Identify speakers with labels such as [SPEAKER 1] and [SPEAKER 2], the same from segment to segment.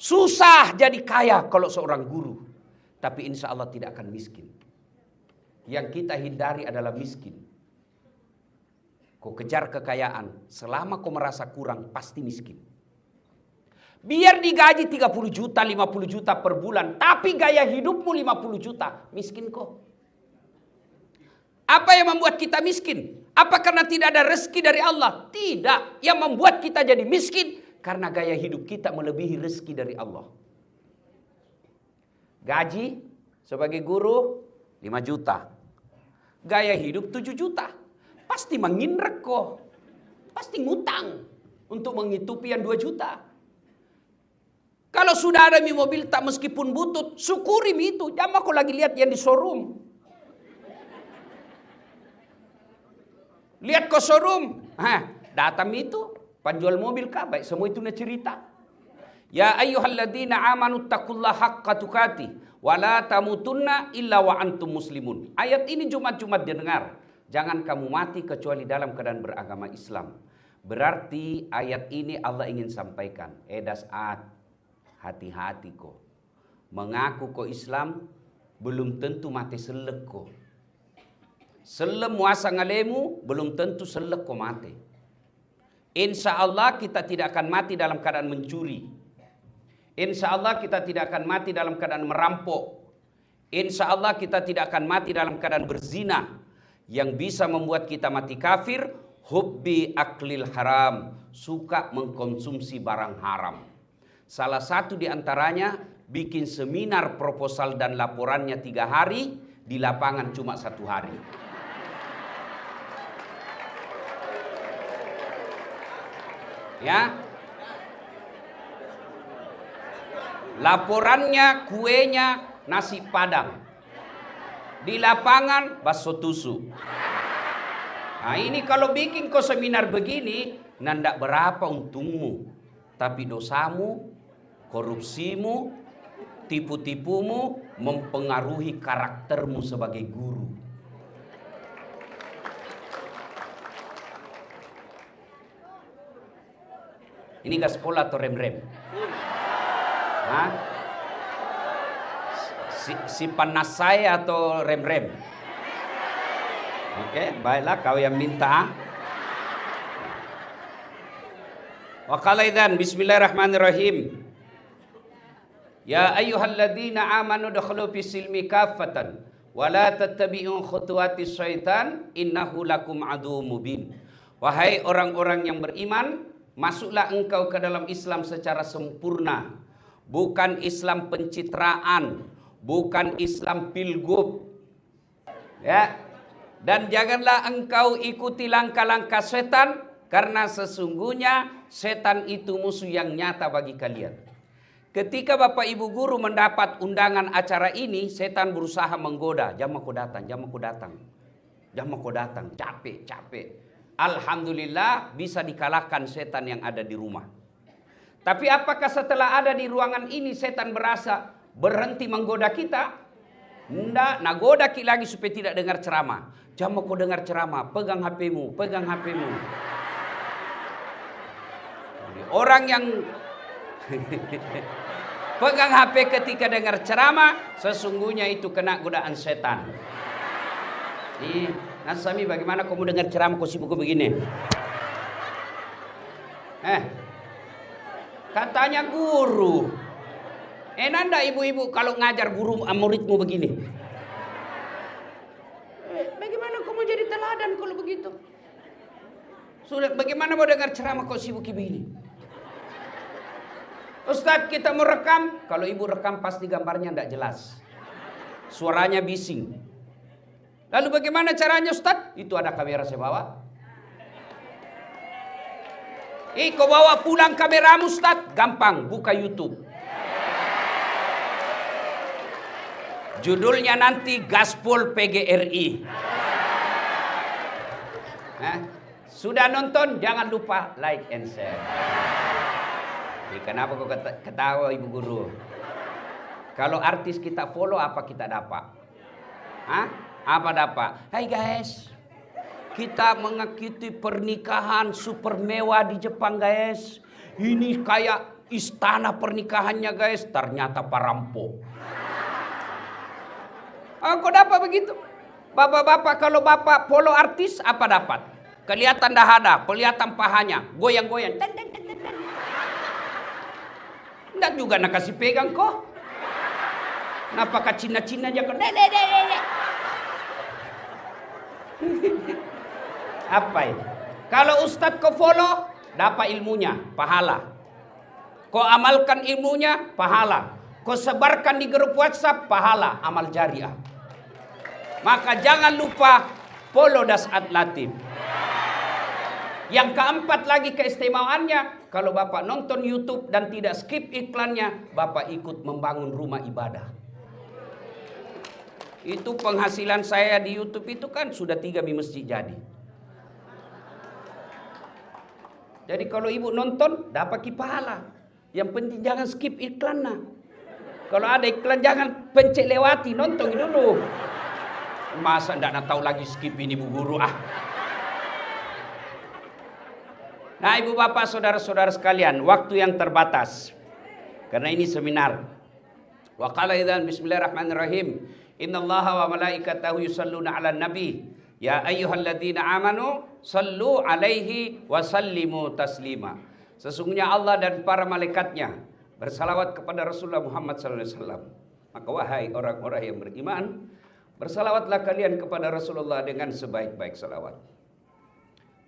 [SPEAKER 1] Susah jadi kaya kalau seorang guru. Tapi insya Allah tidak akan miskin. Yang kita hindari adalah miskin. Kau kejar kekayaan, selama kau merasa kurang pasti miskin. Biar digaji 30 juta, 50 juta per bulan, tapi gaya hidupmu 50 juta, miskin kok. Apa yang membuat kita miskin? Apa karena tidak ada rezeki dari Allah? Tidak. Yang membuat kita jadi miskin karena gaya hidup kita melebihi rezeki dari Allah. Gaji sebagai guru 5 juta. Gaya hidup 7 juta. Pasti mengindrek kok. Pasti ngutang untuk menghidupi yang 2 juta. Kalau sudah ada mobil tak meskipun butut, syukuri itu. Jangan kau lagi lihat yang di showroom. Lihat ke showroom. Datang itu penjual mobil kah? Baik, semua itu cerita. Ya ayyuhalladzina amanu taqullaha haqqa tuqatih wa la tamutunna illa wa antum muslimun. Ayat ini Jumat-Jumat didengar. Jangan kamu mati kecuali dalam keadaan beragama Islam. Berarti ayat ini Allah ingin sampaikan. Das'at, hati-hati kok. Mengaku kok Islam belum tentu mati selek kok. Selem muasa ngalemu belum tentu selek kok mati. Insya Allah kita tidak akan mati dalam keadaan mencuri. Insya Allah kita tidak akan mati dalam keadaan merampok. Insya Allah kita tidak akan mati dalam keadaan berzina. Yang bisa membuat kita mati kafir, hubbi aklil haram, suka mengkonsumsi barang haram. Salah satu di antaranya bikin seminar proposal dan laporannya 3 hari, di lapangan cuma 1 hari. Ya, laporannya kuenya nasi padang, di lapangan bakso tusuk. Nah ini kalau bikin kau seminar begini, nandak berapa untungmu, tapi dosamu, korupsimu, tipu-tipumu mempengaruhi karaktermu sebagai guru. Ini gaspol atau rem-rem? Hah? Si panas saya atau rem-rem? Oke, baiklah kau yang minta. Wa qala idzan bismillahirrahmanirrahim. Ya ayyuhalladzina amanu dakhulu fis silmi kaffatan wa la tattabi'u khutuwatis syaitan innahu lakum aduwwum mubin. Wahai orang-orang yang beriman, masuklah engkau ke dalam Islam secara sempurna. Bukan Islam pencitraan, bukan Islam pilgub. Ya. Dan janganlah engkau ikuti langkah-langkah setan, karena sesungguhnya setan itu musuh yang nyata bagi kalian. Ketika Bapak Ibu guru mendapat undangan acara ini, setan berusaha menggoda. Jangan kau datang, jangan kau datang. Jangan kau datang, capek. Alhamdulillah bisa dikalahkan setan yang ada di rumah. Tapi apakah setelah ada di ruangan ini setan berasa berhenti menggoda kita? Tidak, nagoda kita lagi supaya tidak dengar ceramah. Jangan kau dengar ceramah, pegang HP-mu, pegang HP-mu. Orang yang pegang HP ketika dengar ceramah, sesungguhnya itu kena godaan setan. Nasami, bagaimana kamu dengar ceramah kau sibuk begini? Katanya guru. Nanda ibu-ibu kalau ngajar guru muridmu begini? Bagaimana kamu jadi teladan kalau begitu? Sudah, bagaimana mau dengar ceramah kau sibuk begini? Ustaz, kita mau rekam. Kalau ibu rekam pasti gambarnya tidak jelas. Suaranya bising. Lalu bagaimana caranya Ustaz? Itu ada kamera saya bawa. Kau bawa pulang kameramu Ustaz. Gampang, buka YouTube. Judulnya nanti Gaspol PGRI. Sudah nonton? Jangan lupa like and share. Kenapa kau ketawa ibu guru? Kalau artis kita follow, apa kita dapat? Apa dapat? Hai guys, kita mengikuti pernikahan super mewah di Jepang guys. Ini kayak Istana pernikahannya guys, ternyata perampok. Kok dapat begitu? Bapak-bapak, kalau bapak follow artis, apa dapat? Kelihatan dahada, kelihatan pahanya, goyang-goyang. Nggak juga nak kasih pegang kok. Napakah Cina-Cina aja kok. Apa ini? Kalau ustadz kau follow, dapat ilmunya, pahala. Kau amalkan ilmunya, pahala. Kau sebarkan di grup WhatsApp, pahala, amal jariah. Maka jangan lupa follow Dasat Latif. Yang keempat lagi keistimewaannya, kalau Bapak nonton YouTube dan tidak skip iklannya, Bapak ikut membangun rumah ibadah. Itu penghasilan saya di YouTube itu kan sudah 3 masjid jadi. Jadi kalau ibu nonton, dapat pahala. Yang penting jangan skip iklannya. Kalau ada iklan jangan pencet lewati, nonton dulu. Masa ndak tahu lagi skip ini Bu Guru ah. Nah ibu bapak saudara-saudara sekalian, waktu yang terbatas. Karena ini seminar. Wa qala idzan bismillahirrahmanirrahim. Innallaha wa malaikatahu yusalluna 'alan nabi. Ya ayyuhalladzina amanu sallu 'alaihi wa sallimu taslima. Sesungguhnya Allah dan para malaikatnya bersalawat kepada Rasulullah Muhammad sallallahu alaihi wasallam. Maka wahai orang-orang yang beriman, bersalawatlah kalian kepada Rasulullah dengan sebaik-baik salawat.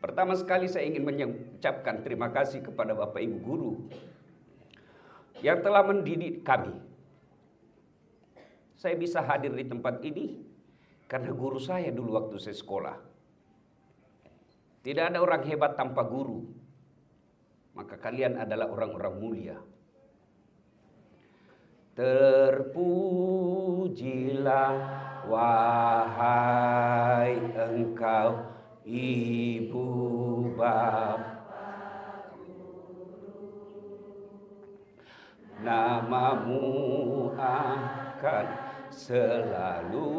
[SPEAKER 1] Pertama sekali saya ingin mengucapkan terima kasih kepada Bapak Ibu Guru yang telah mendidik kami. Saya bisa hadir di tempat ini karena guru saya dulu waktu saya sekolah. Tidak ada orang hebat tanpa guru. Maka kalian adalah orang-orang mulia. Terpujilah wahai engkau ibu bapa, namamu akan selalu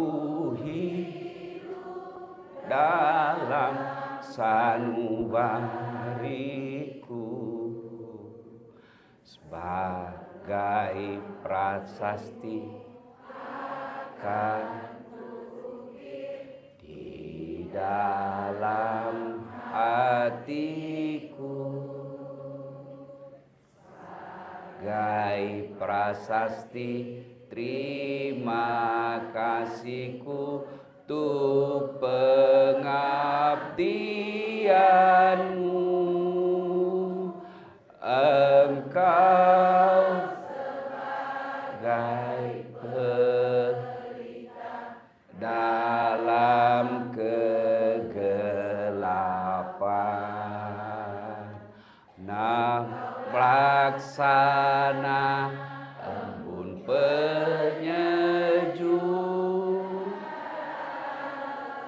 [SPEAKER 1] hidup dalam sanubariku sebagai prasasti akan di dalam hatiku sebagai prasasti terima kasihku untuk pengabdianmu. Engkau sebagai pelita dalam kegelapan, nah pelaksana embun penyejuk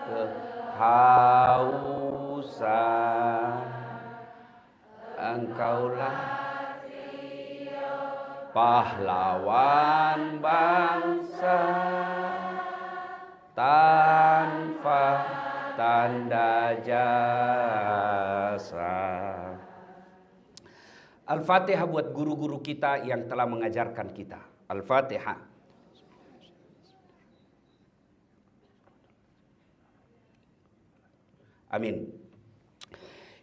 [SPEAKER 1] kehausan. Engkaulah pahlawan bangsa tanpa tanda jasa. Al-Fatihah buat guru-guru kita yang telah mengajarkan kita. Al-Fatihah. Amin.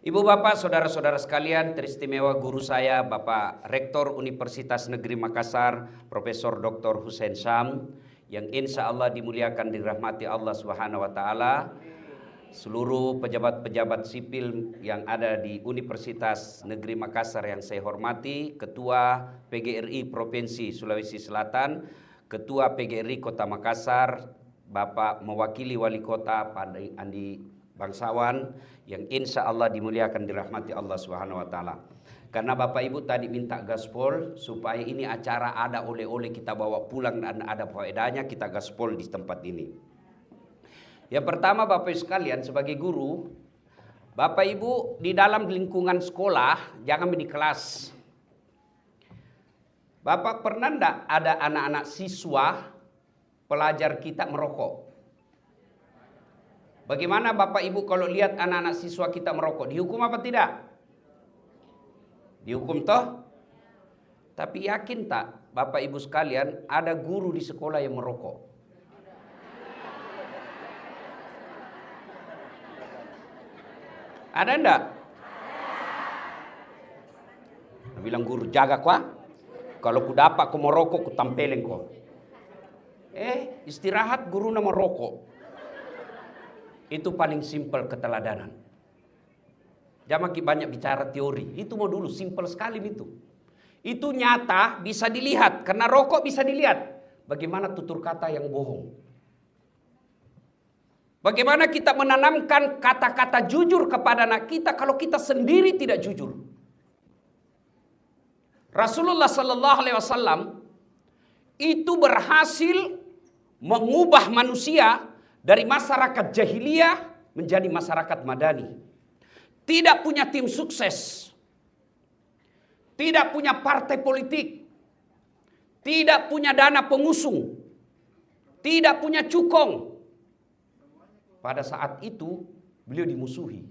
[SPEAKER 1] Ibu bapak, saudara-saudara sekalian, teristimewa guru saya Bapak Rektor Universitas Negeri Makassar, Profesor Dr. Hussein Syam, yang insya Allah dimuliakan dirahmati Allah Subhanahu wa taala. Seluruh pejabat-pejabat sipil yang ada di Universitas Negeri Makassar yang saya hormati, Ketua PGRI Provinsi Sulawesi Selatan, Ketua PGRI Kota Makassar, Bapak mewakili Wali Kota Pak Andi Bangsawan, yang insya Allah dimuliakan dirahmati Allah Subhanahu wa taala. Karena Bapak Ibu tadi minta gaspol supaya ini acara ada oleh-oleh kita bawa pulang dan ada faedahnya, kita gaspol di tempat ini. Yang pertama Bapak Ibu sekalian, sebagai guru, Bapak Ibu di dalam lingkungan sekolah jangan di kelas. Bapak pernah enggak ada anak-anak siswa pelajar kita merokok? Bagaimana Bapak Ibu kalau lihat anak-anak siswa kita merokok? Dihukum apa tidak? Dihukum toh? Tapi yakin tak Bapak Ibu sekalian, ada guru di sekolah yang merokok? Ada enggak? Bilang guru, jaga kau. Kalau ku dapat kau merokok, ku tampelin kau. Istirahat guru nama rokok. Itu paling simpel keteladanan. Jangan banyak bicara teori. Itu mau dulu, simpel sekali itu. Itu nyata, bisa dilihat. Karena rokok bisa dilihat. Bagaimana tutur kata yang bohong. Bagaimana kita menanamkan kata-kata jujur kepada anak kita kalau kita sendiri tidak jujur. Rasulullah Sallallahu Alaihi Wasallam itu berhasil mengubah manusia dari masyarakat jahiliyah menjadi masyarakat madani. Tidak punya tim sukses. Tidak punya partai politik. Tidak punya dana pengusung. Tidak punya cukong. Pada saat itu beliau dimusuhi.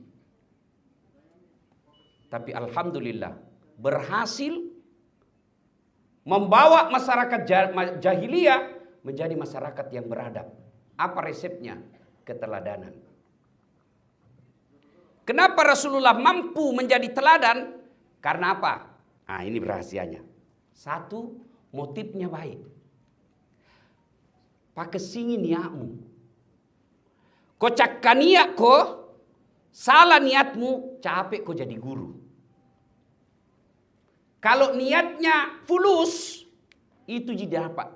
[SPEAKER 1] Tapi alhamdulillah berhasil membawa masyarakat jahiliyah menjadi masyarakat yang beradab. Apa resepnya? Keteladanan. Kenapa Rasulullah mampu menjadi teladan? Karena apa? Ini rahasianya. Satu, motifnya baik. Pakai singin niatmu. Kau cakkan niat kau, salah niatmu, capek kau jadi guru. Kalau niatnya fulus, itu jadi apa?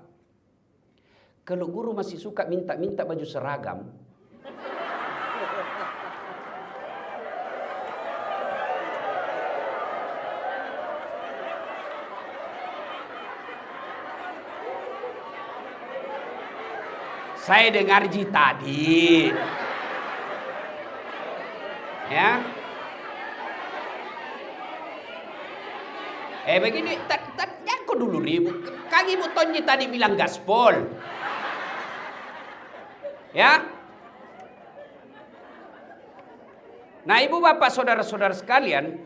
[SPEAKER 1] Kalau guru masih suka minta baju seragam, saya dengar tadi, ya. Begini, aku dulu ibu, kan ibu Tonji tadi bilang gaspol, ya. Nah ibu bapak saudara-saudara sekalian,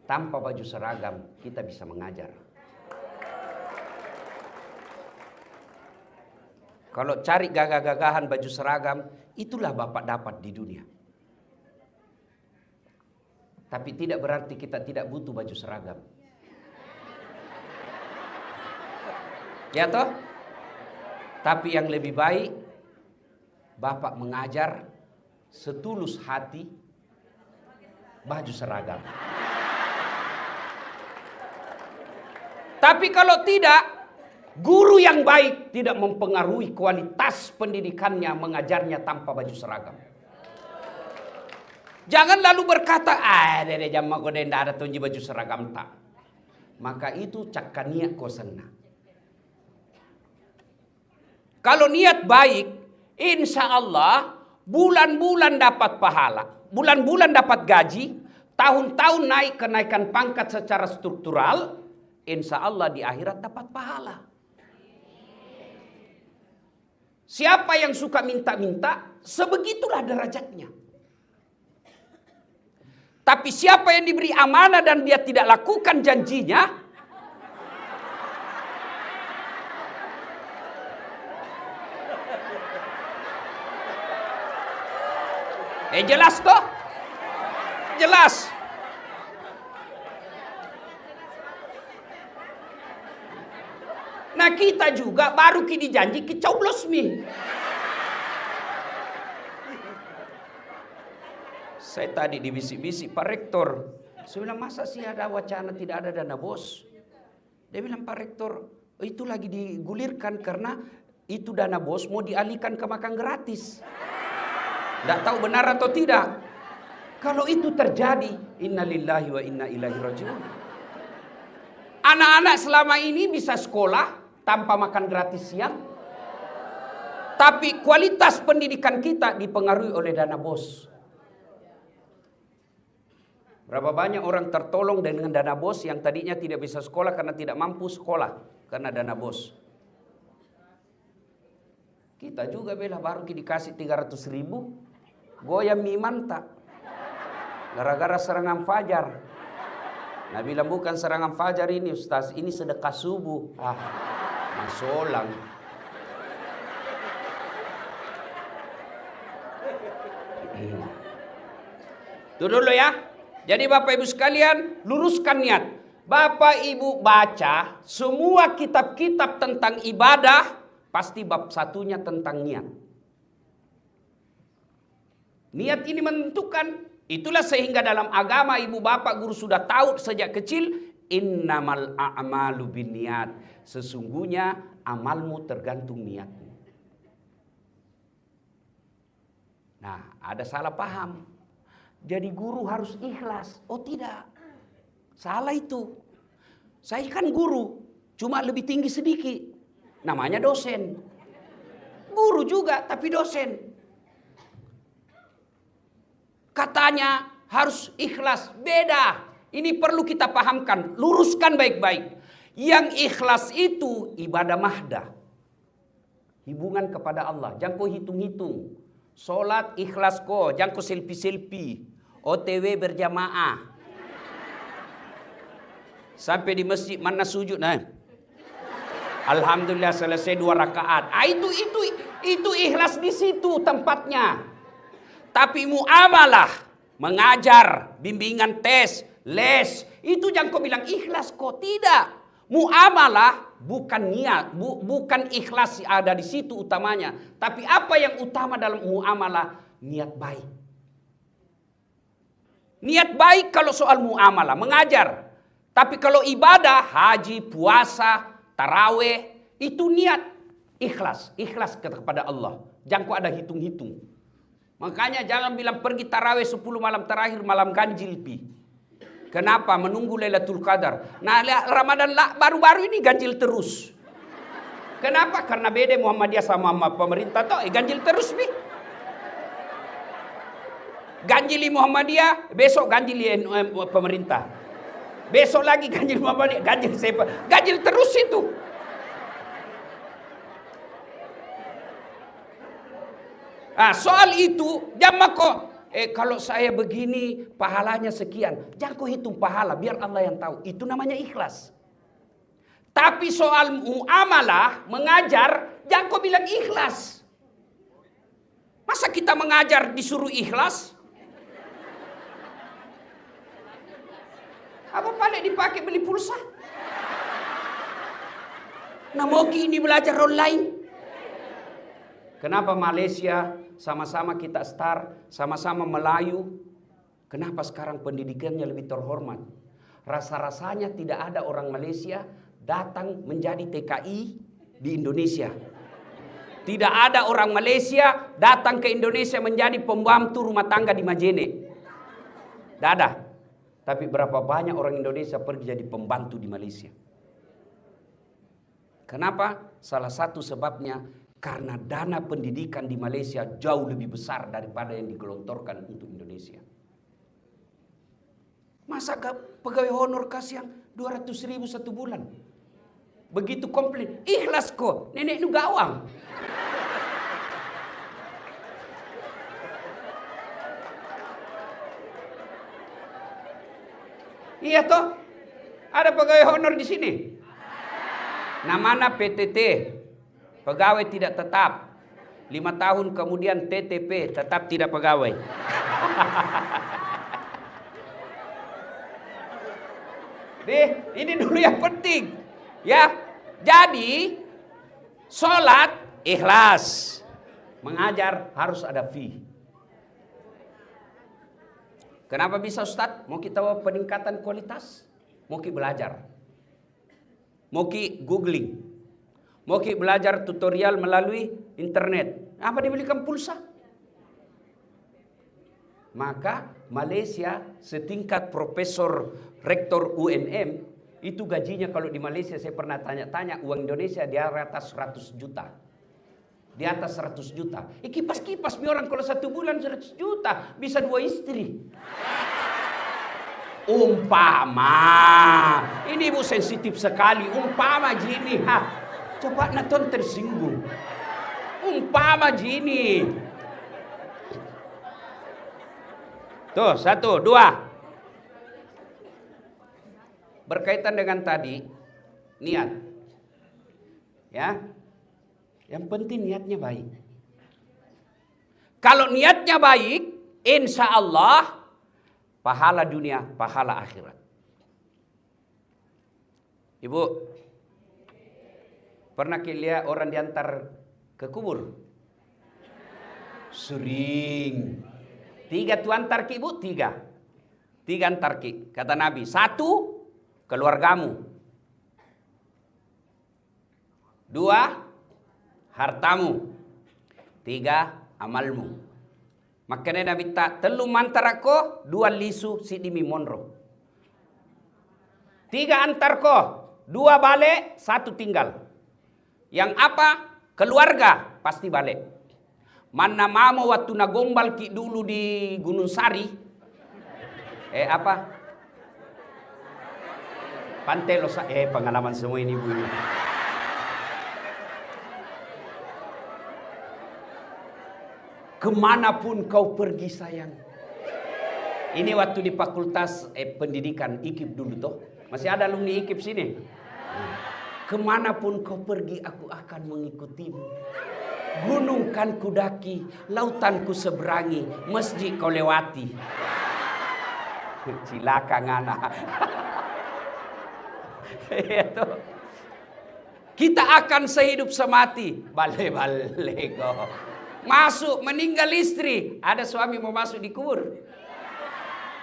[SPEAKER 1] tanpa baju seragam kita bisa mengajar. Kalau cari gagah-gagahan baju seragam, itulah Bapak dapat di dunia. Tapi tidak berarti kita tidak butuh baju seragam. Ya toh? Tapi yang lebih baik, Bapak mengajar setulus hati baju seragam. Tapi kalau tidak, guru yang baik tidak mempengaruhi kualitas pendidikannya mengajarnya tanpa baju seragam. Jangan lalu berkata, dede jama kau tidak ada tunji baju seragam tak. Maka itu cakkan niat kau senang. Kalau niat baik, insya Allah bulan-bulan dapat pahala, bulan-bulan dapat gaji, tahun-tahun naik kenaikan pangkat secara struktural, insya Allah di akhirat dapat pahala. Siapa yang suka minta-minta, sebegitulah derajatnya. Tapi siapa yang diberi amanah dan dia tidak lakukan janjinya, jelas toh? Jelas. Nah kita juga baru kini janji kecoblos mi. Saya tadi dibisik-bisik Pak Rektor. Saya bilang masa sih ada wacana tidak ada dana bos. Dia bilang Pak Rektor itu lagi digulirkan karena itu dana bos mau dialihkan ke makan gratis. Tidak tahu benar atau tidak. Kalau itu terjadi, innalillahi wa inna ilaihi rajiun. Anak-anak selama ini bisa sekolah tanpa makan gratis siang. Tapi kualitas pendidikan kita dipengaruhi oleh dana bos. Berapa banyak orang tertolong dengan dana bos yang tadinya tidak bisa sekolah karena tidak mampu sekolah karena dana bos. Kita juga bela baru dikasih 300.000 goyang mie mantap. Gara-gara serangan fajar. Nah bilang bukan serangan fajar ini Ustaz, ini sedekah subuh. Masolang. Itu dulu ya. Jadi Bapak Ibu sekalian, luruskan niat. Bapak Ibu baca semua kitab-kitab tentang ibadah, pasti bab satunya tentang niat. Niat ini menentukan. Itulah sehingga dalam agama ibu bapak guru sudah tahu sejak kecil, innamal a'malu binniyat. Sesungguhnya amalmu tergantung niatmu. Nah, ada salah paham. Jadi guru harus ikhlas. Oh tidak. Salah itu. Saya kan guru, cuma lebih tinggi sedikit. Namanya dosen. Guru juga, tapi dosen. Katanya harus ikhlas. Beda. Ini perlu kita pahamkan. Luruskan baik-baik. Yang ikhlas itu ibadah mahdah. Hubungan kepada Allah. Jangan kau hitung-hitung. Solat ikhlas kau. Jangan kau selfie-selfie. OTW berjamaah. Sampai di masjid mana sujud. Nah. Alhamdulillah selesai 2 rakaat. Itu ikhlas di situ tempatnya. Tapi muamalah, mengajar, bimbingan tes, les, itu jangan kau bilang ikhlas kok. Tidak. Muamalah bukan niat, bukan ikhlas ada di situ utamanya. Tapi apa yang utama dalam muamalah? Niat baik. Niat baik kalau soal muamalah, mengajar. Tapi kalau ibadah, haji, puasa, taraweh, itu niat ikhlas. Ikhlas kepada Allah. Jangan kau ada hitung-hitung. Makanya jangan bilang pergi tarawih 10 malam terakhir malam ganjil pi. Kenapa? Menunggu Lailatul Qadar. Nah Ramadan baru-baru ini ganjil terus. Kenapa? Karena beda Muhammadiyah sama pemerintah toh ganjil terus pi. Ganjili Muhammadiyah, besok ganjili pemerintah. Besok lagi ganjil Muhammadiyah, ganjil siapa? Ganjil terus itu. Soal itu, jangan kok, kalau saya begini pahalanya sekian. Jangan kau hitung pahala, biar Allah yang tahu. Itu namanya ikhlas. Tapi soal muamalah, mengajar, jangan kau bilang ikhlas. Masa kita mengajar disuruh ikhlas? Apa balik dipakai beli pulsa? Nah mau ini belajar online. Kenapa Malaysia sama-sama kita sama-sama Melayu? Kenapa sekarang pendidikannya lebih terhormat? Rasa-rasanya tidak ada orang Malaysia datang menjadi TKI di Indonesia. Tidak ada orang Malaysia datang ke Indonesia menjadi pembantu rumah tangga di Majene. Tidak ada. Tapi berapa banyak orang Indonesia pergi jadi pembantu di Malaysia. Kenapa? Salah satu sebabnya karena dana pendidikan di Malaysia jauh lebih besar daripada yang digelontorkan untuk Indonesia. Masa pegawai honor kasih yang 200.000 satu bulan? Begitu komplain, ikhlas kok, nenek nu gawang. Iya toh, ada pegawai honor di sini. Namanya PTT, pegawai tidak tetap. 5 tahun kemudian TTP, tetap tidak pegawai. Ini dulu yang penting. Ya, jadi sholat ikhlas, mengajar harus ada fee. Kenapa bisa Ustaz? Mau kita peningkatan kualitas? Mau kita belajar? Mau kita googling? Mau kita belajar tutorial melalui internet? Apa dibelikan pulsa? Maka Malaysia setingkat profesor rektor UNM itu gajinya kalau di Malaysia saya pernah tanya-tanya uang Indonesia di atas 100 juta. Di atas 100 juta. Kipas-kipas mi orang kalau 1 bulan 100 juta bisa 2 istri. Umpama. Ini ibu sensitif sekali. Umpama gini. Coba nonton tersinggung. Umpama gini. Tuh 1, 2. berkaitan dengan tadi niat. Ya. Yang penting niatnya baik. Kalau niatnya baik, insya Allah pahala dunia, pahala akhirat. Ibu, pernah lihat orang diantar ke kubur? Sering. 3 tu antar ki, ibu, 3. 3 antar ki. Kata Nabi, 1 keluargamu. 2 hartamu. 3 amalmu. Makanya Nabi tak telu mantar ko, 2 lisu si dimi monro. 3 antar ko, 2 balik, 1 tinggal. Yang apa? Keluarga pasti balik. Mana mamo waktu nagombal ki dulu di Gunung Sari. Apa? Pantai Losa. Pengalaman semua ini bu ini. Kemanapun kau pergi sayang. Ini waktu di fakultas pendidikan IKIP dulu toh. Masih ada alumni IKIP sini. Kemanapun kau pergi aku akan mengikutimu. Gunung kan kudaki, lautan ku seberangi, masjid kau lewati. Cilaka ngana. Kita akan sehidup semati. Bale-bale kau. Masuk, meninggal istri. Ada suami mau masuk di kubur?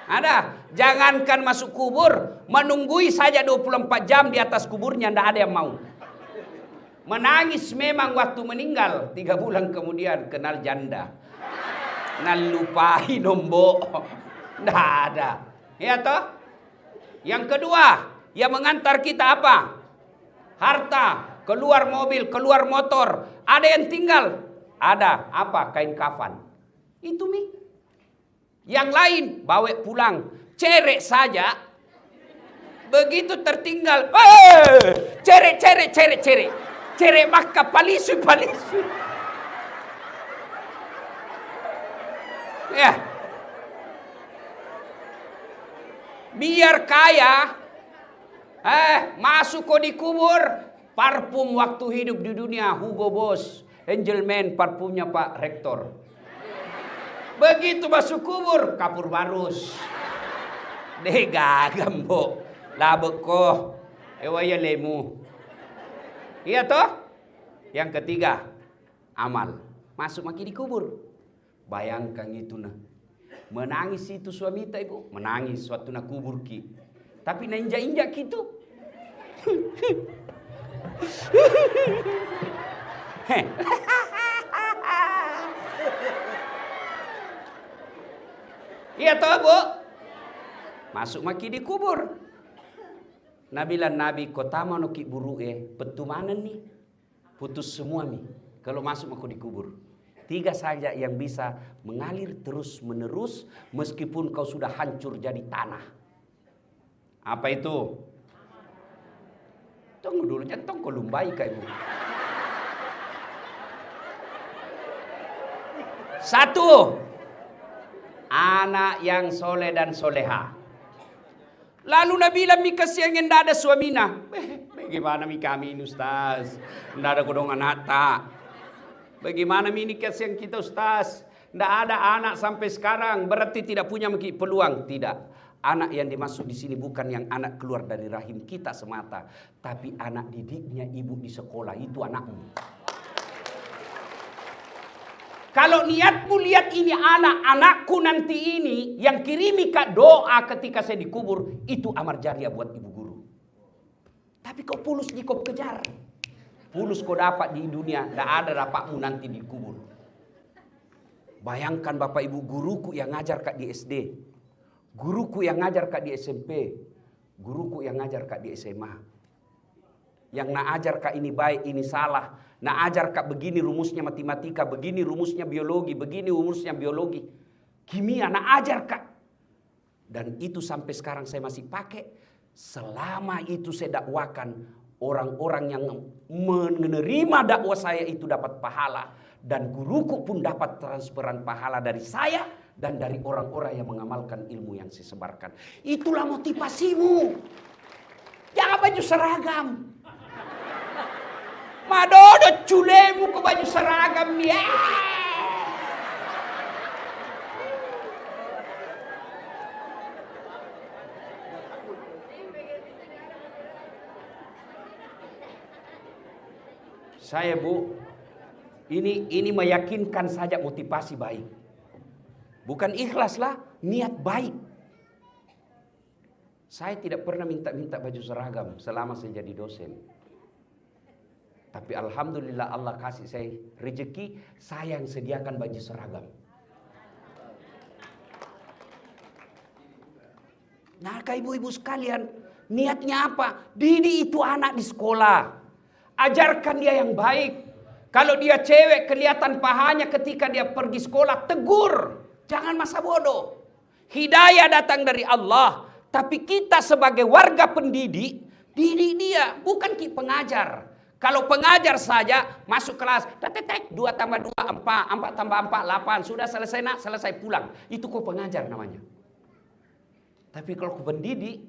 [SPEAKER 1] Ada. Jangankan masuk kubur, menunggui saja 24 jam di atas kuburnya, tidak ada yang mau. Menangis memang waktu meninggal. 3 bulan kemudian kenal janda. Nalupai nombok. Tidak ada. Ya toh? Yang kedua, yang mengantar kita apa? Harta. Keluar mobil, keluar motor. Ada yang tinggal. Ada apa? Kain kafan. Itu mi. Yang lain bawa pulang. Cerek saja. Begitu tertinggal. Cerek. Cerek maka palisu. Ya. Biar kaya. Masuk kau di kubur. Parfum waktu hidup di dunia. Hugo Boss. Angelman parfumnya Pak Rektor. Begitu masuk kubur, kapur barus. Dega gambo. Labek ko. Ewaya lemu. Iya toh? Yang ketiga, amal. Masuk maki di kubur. Bayangkan itu nah. Menangis itu suami kita ibu. Menangis suatu na kubur ki. Tapi na injak-injak gitu. Iya toh bu. Masuk maki di kubur. Nabilan Nabi kota mana ki buru petu mana nih? Putus semua nih. Kalau masuk aku di kubur. 3 saja yang bisa mengalir terus menerus meskipun kau sudah hancur jadi tanah. Apa itu? Tunggu dulu, jangan kau lumbai kak ibu. 1. Anak yang soleh dan soleha. Lalu Nabi bilang mi kasihan yang tidak ada suamina. Bagaimana mi kami ini Ustaz? Tidak ada kodongan harta. Bagaimana mi ini kasihan kita Ustaz? Tidak ada anak sampai sekarang. Berarti tidak punya peluang. Tidak. Anak yang dimaksud di sini bukan yang anak keluar dari rahim kita semata. Tapi anak didiknya ibu di sekolah. Itu anakmu. Kalau niatmu lihat ini anak-anakku nanti ini yang kirimi kak doa ketika saya dikubur, itu amal jariah buat ibu guru. Tapi kau pulus di kau kejar. Pulus kau dapat di dunia, tidak ada dapatmu nanti dikubur. Bayangkan bapak ibu guruku yang ngajar kak di SD. Guruku yang ngajar kak di SMP. Guruku yang ngajar kak di SMA. Yang nak ajar kak ini baik, ini salah. Nak ajar kak begini rumusnya matematika, begini rumusnya biologi, begini rumusnya biologi. Kimia, nak ajar kak. Dan itu sampai sekarang saya masih pakai. Selama itu saya dakwakan, orang-orang yang menerima dakwah saya itu dapat pahala. Dan guruku pun dapat transferan pahala dari saya dan dari orang-orang yang mengamalkan ilmu yang saya sebarkan. Itulah motivasimu. Jangan baju seragam. Madodo culemu ke baju seragam ya. Saya Bu, ini meyakinkan saja motivasi baik. Bukan ikhlas lah, niat baik. Saya tidak pernah minta baju seragam selama saya jadi dosen. Tapi alhamdulillah Allah kasih saya rezeki, saya yang sediakan baju seragam. Nah, ibu-ibu sekalian, niatnya apa? Didik itu anak di sekolah. Ajarkan dia yang baik. Kalau dia cewek kelihatan pahanya ketika dia pergi sekolah, tegur. Jangan masa bodoh. Hidayah datang dari Allah. Tapi kita sebagai warga pendidik, didik dia. Bukan pengajar. Kalau pengajar saja masuk kelas. 2 tambah 2, 4. 4 tambah 4, 8. Sudah selesai nak, selesai pulang. Itu kok pengajar namanya. Tapi kalau pendidik,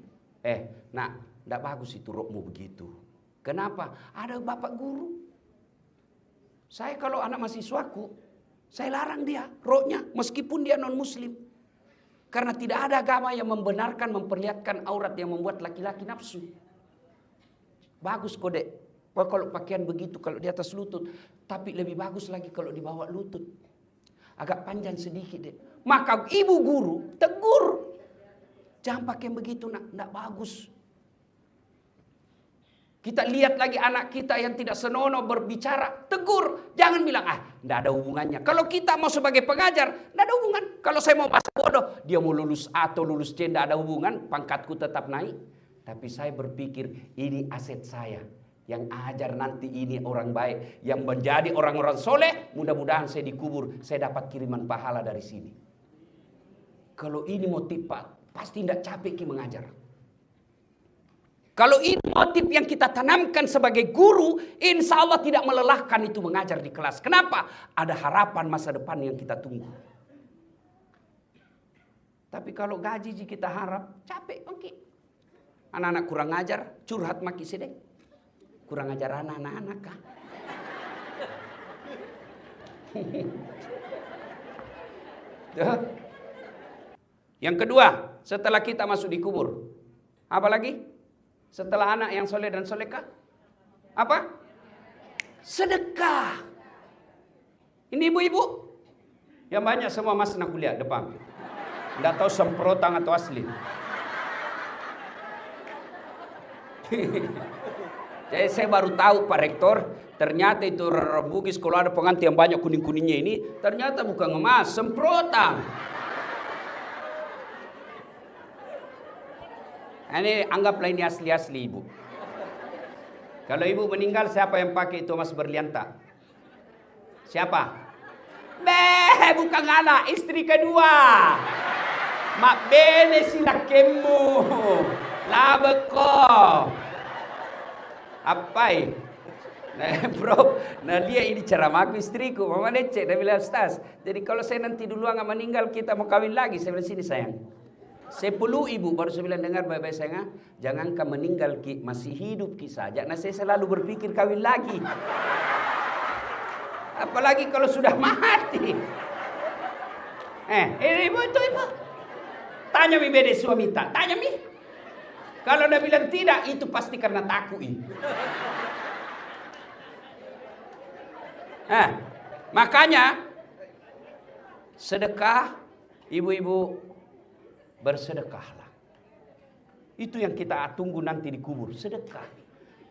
[SPEAKER 1] nak, tidak bagus itu rokmu begitu. Kenapa? Ada bapak guru. Saya kalau anak mahasiswaku, saya larang dia roknya meskipun dia non muslim. Karena tidak ada agama yang membenarkan memperlihatkan aurat yang membuat laki-laki nafsu. Bagus kode. Kalau pakaian begitu kalau di atas lutut, tapi lebih bagus lagi kalau di bawah lutut. Agak panjang sedikit deh. Maka ibu guru tegur. Jangan pakai begitu nak, tidak bagus. Kita lihat lagi anak kita yang tidak senonoh berbicara, tegur. Jangan bilang, tidak ada hubungannya. Kalau kita mau sebagai pengajar, tidak ada hubungan. Kalau saya mau masa bodoh, dia mau lulus A atau lulus C, tidak ada hubungan. Pangkatku tetap naik. Tapi saya berpikir, ini aset saya. Yang ajar nanti ini orang baik. Yang menjadi orang-orang soleh, mudah-mudahan saya dikubur. Saya dapat kiriman pahala dari sini. Kalau ini motif Pak, pasti tidak capek mengajar. Kalau ini motif yang kita tanamkan sebagai guru, insya Allah tidak melelahkan itu mengajar di kelas. Kenapa? Ada harapan masa depan yang kita tunggu. Tapi kalau gaji kita harap, capek. Oke. Anak-anak kurang ajar, curhat maki sedek. Kurang ajar anak-anak kah? Yang kedua, setelah kita masuk di kubur, apa lagi? Setelah anak yang soleh dan solehah, apa? Sedekah. Ini ibu-ibu, yang banyak semua mas nak kuliah depan. Tidak tahu semprotan atau asli. Jadi saya baru tahu Pak Rektor, ternyata itu Bugis kalau ada pengantin yang banyak kuning-kuningnya ini, ternyata bukan emas, semprotan. Ini anggaplah ini asli-asli ibu. Kalau ibu meninggal siapa yang pakai itu emas berliantak? Siapa? Bukan anak, istri kedua. Mak bene silakemu. Labeko. Apai? Bro, dia ini ceramahku istriku. Mama necek, dia bilang Ustaz. Jadi kalau saya nanti duluan nggak meninggal kita mau kawin lagi. Saya bilang sini sayang. 10 ibu baru saya bilang dengar baik-baik sayang, jangan kau meninggal ki, masih hidup ki saja. Nah saya selalu berpikir kawin lagi. Apalagi kalau sudah mati. Ibu itu ibu. Tanya mi bede suami tak, tanya mi. Kalau dia bilang tidak, itu pasti karena takut. Makanya sedekah ibu-ibu bersedekahlah. Itu yang kita tunggu nanti di kubur, sedekah.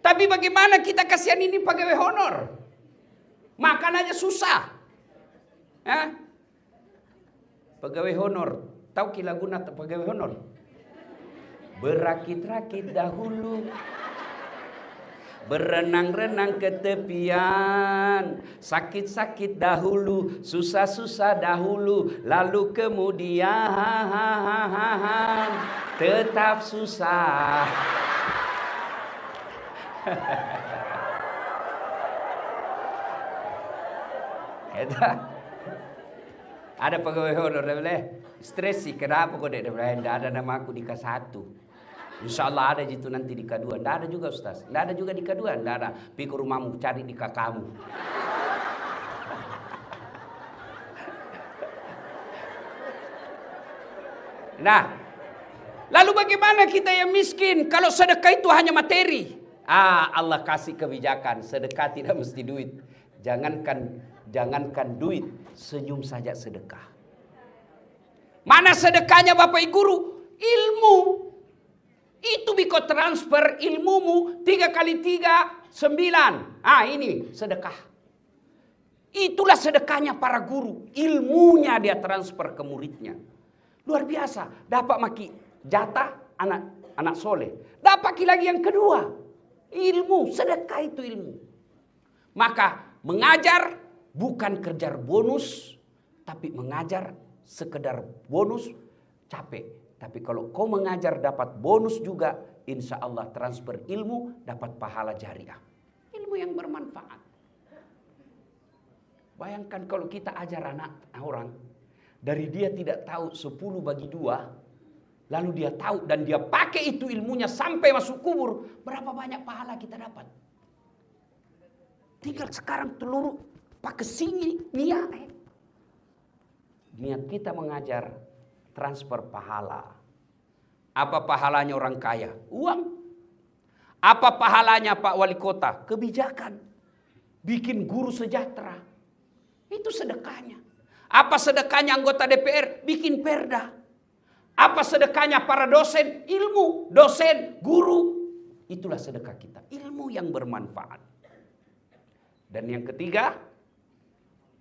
[SPEAKER 1] Tapi bagaimana kita kasihan ini pegawai honor? Makan aja susah. Pegawai honor, tahu kilaguna pegawai honor? Berakit-rakit dahulu, berenang-renang ke tepian, sakit-sakit dahulu, susah-susah dahulu, lalu kemudian tetap susah. Ada pegawai honor dia bilang, stres sih kenapa kok dia bilang, tidak ada nama aku di K1. Insya Allah ada itu nanti di K2. Nggak ada juga Ustaz. Nggak ada juga di K2. Nggak ada. Pergi ke rumahmu cari di kakakmu. Nah, lalu bagaimana kita yang miskin kalau sedekah itu hanya materi? Allah kasih kebijakan, sedekah tidak mesti duit. Jangankan duit, senyum saja sedekah. Mana sedekahnya Bapak Ibu Guru? Ilmu. Itu biko transfer ilmumu 3 kali 3, 9. Ini sedekah. Itulah sedekahnya para guru. Ilmunya dia transfer ke muridnya. Luar biasa. Dapat maki jatah anak soleh. Dapat lagi yang kedua. Ilmu. Sedekah itu ilmu. Maka mengajar bukan kejar bonus. Tapi mengajar sekedar bonus capek. Tapi kalau kau mengajar dapat bonus juga. Insya Allah transfer ilmu dapat pahala jariah. Ilmu yang bermanfaat. Bayangkan kalau kita ajar anak orang. Dari dia tidak tahu 10 bagi 2. Lalu dia tahu dan dia pakai itu ilmunya sampai masuk kubur. Berapa banyak pahala kita dapat. Tinggal sekarang telur pakai sini niat. Niat kita mengajar transfer pahala. Apa pahalanya orang kaya? Uang. Apa pahalanya Pak Wali Kota? Kebijakan. Bikin guru sejahtera. Itu sedekahnya. Apa sedekahnya anggota DPR? Bikin perda. Apa sedekahnya para dosen? Ilmu. Dosen, guru. Itulah sedekah kita. Ilmu yang bermanfaat. Dan yang ketiga,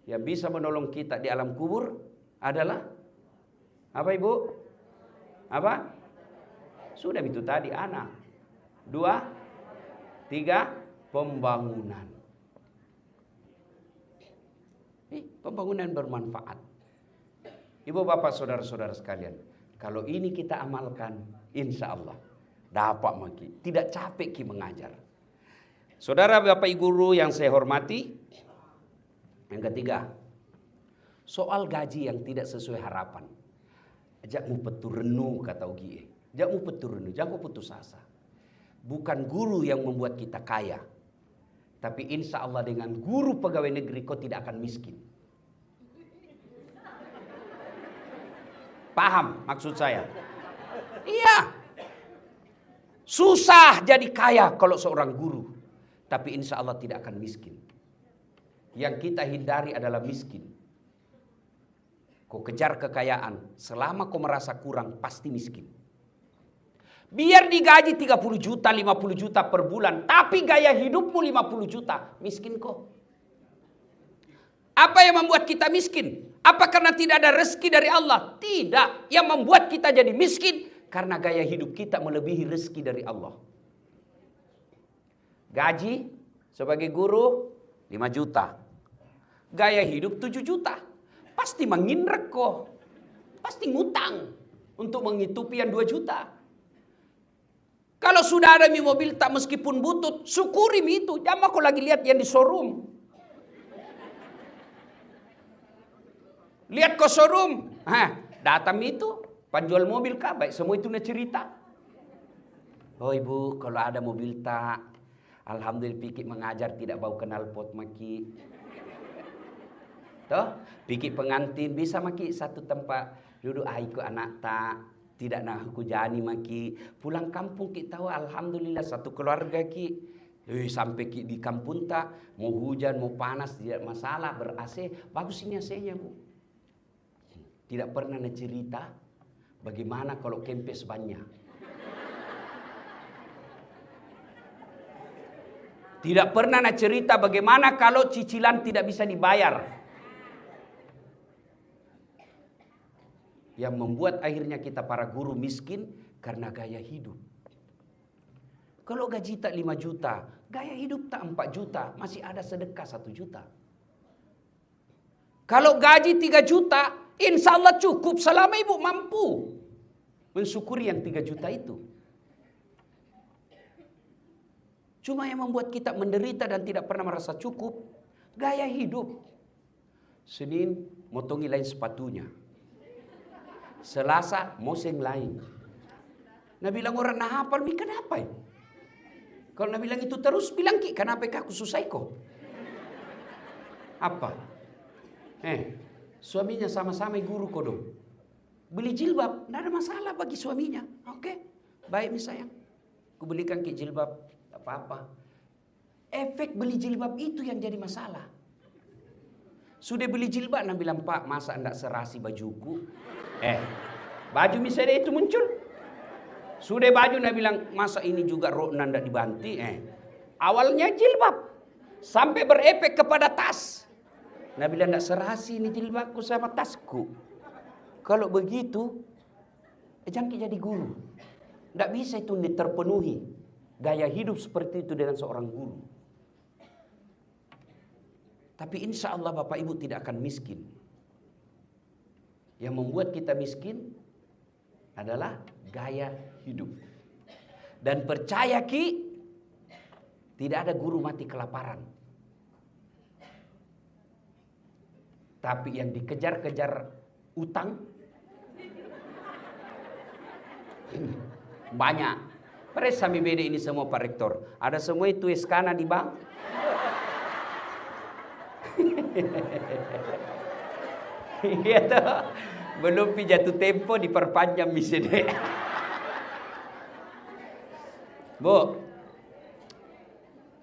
[SPEAKER 1] yang bisa menolong kita di alam kubur adalah apa Ibu? Apa? Sudah itu tadi anak. 2, 3, pembangunan. Pembangunan bermanfaat. Ibu bapak saudara-saudara sekalian. Kalau ini kita amalkan, insya Allah dapat maki. Tidak capek ki mengajar. Saudara bapak ibu guru yang saya hormati. Yang ketiga, soal gaji yang tidak sesuai harapan. Jakmu peturenu kata Ugie. Jakmu peturenu, jangan putus asa. Bukan guru yang membuat kita kaya. Tapi insya Allah dengan guru pegawai negeri kau tidak akan miskin. Paham maksud saya? Iya. Susah jadi kaya kalau seorang guru. Tapi insya Allah tidak akan miskin. Yang kita hindari adalah miskin. Kau kejar kekayaan. Selama kau merasa kurang pasti miskin. Biar digaji 30 juta, 50 juta per bulan. Tapi gaya hidupmu 50 juta. Miskin kok. Apa yang membuat kita miskin? Apa karena tidak ada rezeki dari Allah? Tidak. Yang membuat kita jadi miskin. Karena gaya hidup kita melebihi rezeki dari Allah. Gaji sebagai guru 5 juta. Gaya hidup 7 juta. Pasti mengindrek kok. Pasti ngutang. Untuk menghidupi yang 2 juta. Kalau sudah ada mobil tak meskipun butut, syukuri itu. Jangan aku lagi lihat yang di showroom. Lihat ke showroom. Datang itu, penjual mobil kah? Baik, semua itu cerita. Oh ibu, kalau ada mobil tak, alhamdulillah pikir mengajar tidak bau kenal pot maki. Toh, pikir pengantin bisa maki satu tempat duduk ikut anak tak. Tidak nak aku jani maki. Pulang kampung kita tahu alhamdulillah satu keluarga ki. Sampai ki di kampung tak. Mau hujan, mau panas, tidak masalah. Ber-AC. Bagus ini AC-nya bu. Tidak pernah cerita. Bagaimana kalau kempes banyak. Tidak pernah cerita bagaimana kalau cicilan tidak bisa dibayar. Yang membuat akhirnya kita para guru miskin karena gaya hidup. Kalau gaji tak 5 juta, gaya hidup tak 4 juta, masih ada sedekah 1 juta. Kalau gaji 3 juta, insya Allah cukup selama ibu mampu mensyukuri yang 3 juta itu. Cuma yang membuat kita menderita dan tidak pernah merasa cukup, gaya hidup. Senin, motongi lain sepatunya. Selasa, moseng lain. Nah bilang orang nah hafal mi kenapa ya? Kalau nak bilang itu terus bilang ki kenapa aku susah kok? Apa? Suaminya sama-sama guru kodong. Beli jilbab, tidak ada masalah bagi suaminya. Oke, baik mi sayang. Aku belikan ki jilbab, apa-apa. Efek beli jilbab itu yang jadi masalah. Sudah beli jilbab, nak bilang Pak, masa tidak serasi bajuku? Baju misalnya itu muncul. Sudah baju, nak bilang masa ini juga rok tidak dibanti? Awalnya jilbab, sampai berefek kepada tas. Nak bilang tidak serasi ini jilbabku sama tasku. Kalau begitu, jangan jadi guru. Tidak bisa itu terpenuhi gaya hidup seperti itu dengan seorang guru. Tapi insya Allah Bapak Ibu tidak akan miskin. Yang membuat kita miskin adalah gaya hidup. Dan percaya ki, tidak ada guru mati kelaparan. Tapi yang dikejar-kejar utang banyak. Pres sami beda ini semua Pak Rektor. Ada semua itu eskana di bank. Iya toh. Belum jatuh tempo diperpanjang misalnya. Bu,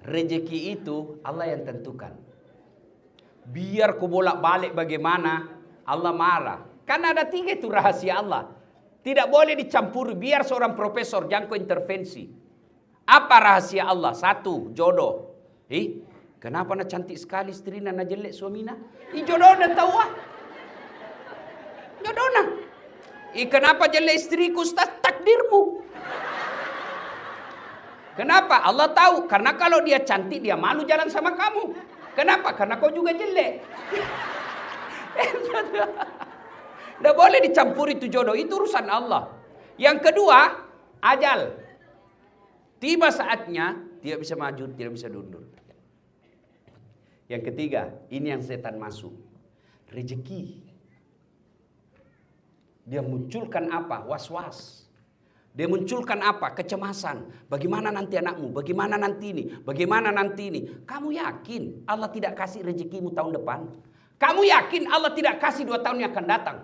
[SPEAKER 1] rezeki itu Allah yang tentukan. Biar kau bolak-balik bagaimana, Allah marah. Karena ada 3 itu rahasia Allah. Tidak boleh dicampuri. Biar seorang profesor jangan kau intervensi. Apa rahasia Allah? 1, jodoh. Kenapa nak cantik sekali istri nak jelek suami nak? Jodoh nak tahu ah. Jodoh nak. Kenapa jelek istriku Ustaz? Takdirmu. Kenapa? Allah tahu. Karena kalau dia cantik dia malu jalan sama kamu. Kenapa? Karena kau juga jelek. Tidak boleh dicampuri itu jodoh. Itu urusan Allah. Yang kedua, ajal. Tiba saatnya, tidak bisa maju, tidak bisa mundur. Yang ketiga, ini yang setan masuk. Rezeki. Dia munculkan apa? Was-was. Dia munculkan apa? Kecemasan. Bagaimana nanti anakmu? Bagaimana nanti ini? Bagaimana nanti ini? Kamu yakin Allah tidak kasih rezekimu tahun depan? Kamu yakin Allah tidak kasih 2 tahun yang akan datang?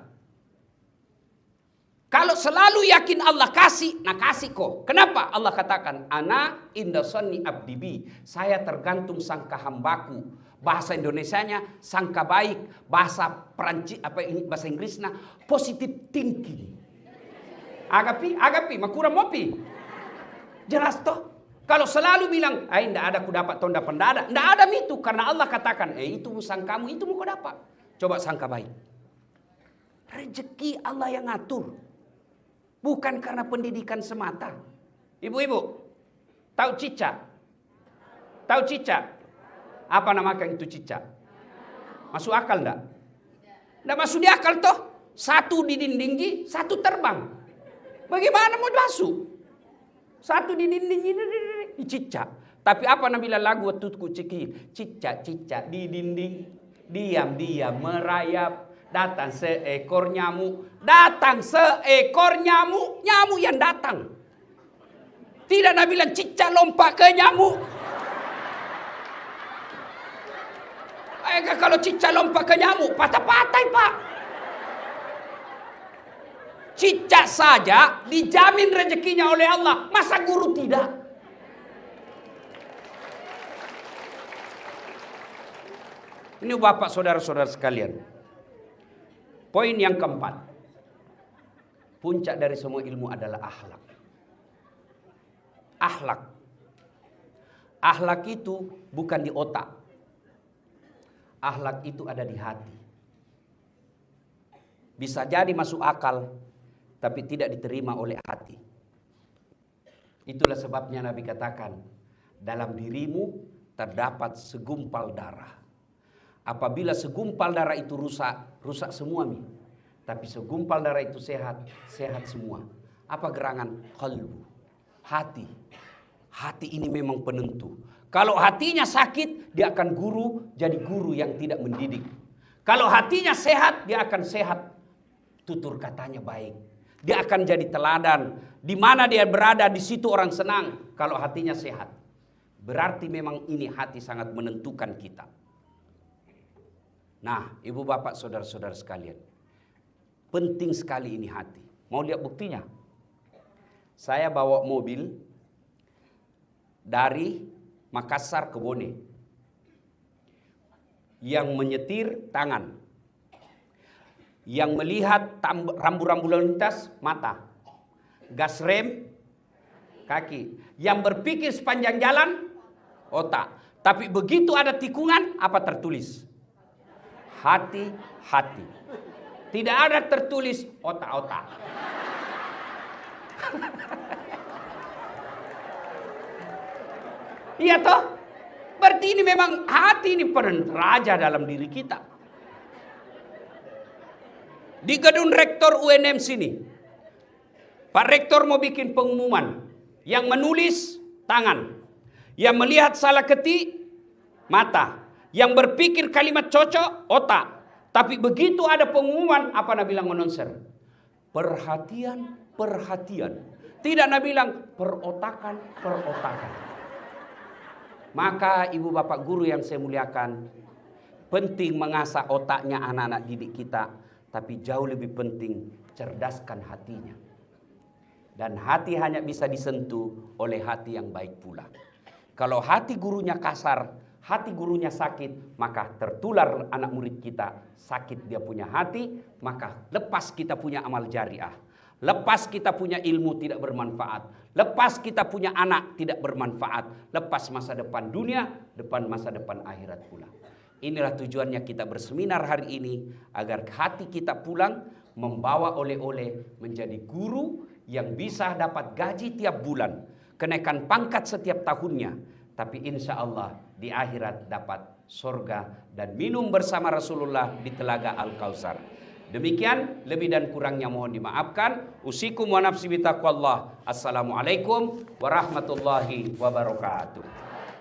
[SPEAKER 1] Kalau selalu yakin Allah kasih, nah kasih kok. Kenapa? Allah katakan, Ana inda sonni abdibi. Saya tergantung sangka hambaku. Bahasa Indonesianya sangka baik. Bahasa Perancis, bahasa Inggrisnya positive thinking. Agapi, makura mopi. Jelas toh? Kalau selalu bilang, tidak ada ku dapat tahun depan, tidak ada itu. Karena Allah katakan, itu sangkamu, itu mau kau dapat. Coba sangka baik. Rezeki Allah yang ngatur. Bukan karena pendidikan semata. Ibu-ibu, tahu cicak? Tahu cicak? Apa namakan itu cicak? Masuk akal enggak? Enggak masuk di akal toh? 1 di dinding, 1 terbang. Bagaimana mau masuk? 1 di dinding ini cicak. Tapi apa namanya lagu tutku ciki? Cicak-cicak di dinding, diam-diam merayap. Datang seekor nyamuk. Datang seekor nyamuk. Nyamuk yang datang. Tidak nak bilang cicak lompat ke nyamuk. Kalau cicak lompat ke nyamuk, patah-patah Pak. Cicak saja dijamin rezekinya oleh Allah. Masa guru tidak? Ini Bapak saudara-saudara sekalian. Poin yang keempat. Puncak dari semua ilmu adalah akhlak. Akhlak. Akhlak itu bukan di otak. Akhlak itu ada di hati. Bisa jadi masuk akal, tapi tidak diterima oleh hati. Itulah sebabnya Nabi katakan, dalam dirimu terdapat segumpal darah. Apabila segumpal darah itu rusak, rusak semua mi. Tapi segumpal darah itu sehat, sehat semua. Apa gerangan? Qalbu, hati. Hati ini memang penentu. Kalau hatinya sakit, dia akan jadi guru yang tidak mendidik. Kalau hatinya sehat, dia akan sehat. Tutur katanya baik. dia akan jadi teladan. Di mana dia berada, di situ orang senang. Kalau hatinya sehat, berarti memang ini hati sangat menentukan kita. Nah, ibu bapak saudara-saudara sekalian, penting sekali ini hati. Mau lihat buktinya? Saya bawa mobil dari Makassar ke Bone. Yang menyetir tangan. Yang melihat rambu-rambu lalu lintas mata. Gas rem kaki. Yang berpikir sepanjang jalan otak. Tapi begitu ada tikungan, apa tertulis? Hati-hati. Tidak ada tertulis otak-otak. Iya toh? Berarti ini memang hati ini peran raja dalam diri kita. Di gedung rektor UNM sini, Pak Rektor mau bikin pengumuman. Yang menulis tangan, yang melihat salah ketik mata, yang berpikir kalimat cocok otak. Tapi begitu ada pengumuman, apa Nabi bilang announcer? Perhatian, perhatian. Tidak Nabi bilang perotakan, perotakan. Maka ibu bapak guru yang saya muliakan, penting mengasah otaknya anak-anak didik kita, tapi jauh lebih penting cerdaskan hatinya. Dan hati hanya bisa disentuh oleh hati yang baik pula. Kalau hati gurunya kasar, hati gurunya sakit, maka tertular anak murid kita. Sakit dia punya hati, maka lepas kita punya amal jariah. Lepas kita punya ilmu tidak bermanfaat. Lepas kita punya anak tidak bermanfaat. Lepas masa depan dunia, depan masa depan akhirat pula. Inilah tujuannya kita berseminar hari ini. Agar hati kita pulang membawa oleh-oleh menjadi guru yang bisa dapat gaji tiap bulan. Kenaikan pangkat setiap tahunnya. Tapi insya Allah di akhirat dapat surga dan minum bersama Rasulullah di telaga Al-Kautsar. Demikian, lebih dan kurangnya mohon dimaafkan. Usikum wa nafsi bitaqwallah. Assalamualaikum warahmatullahi wabarakatuh.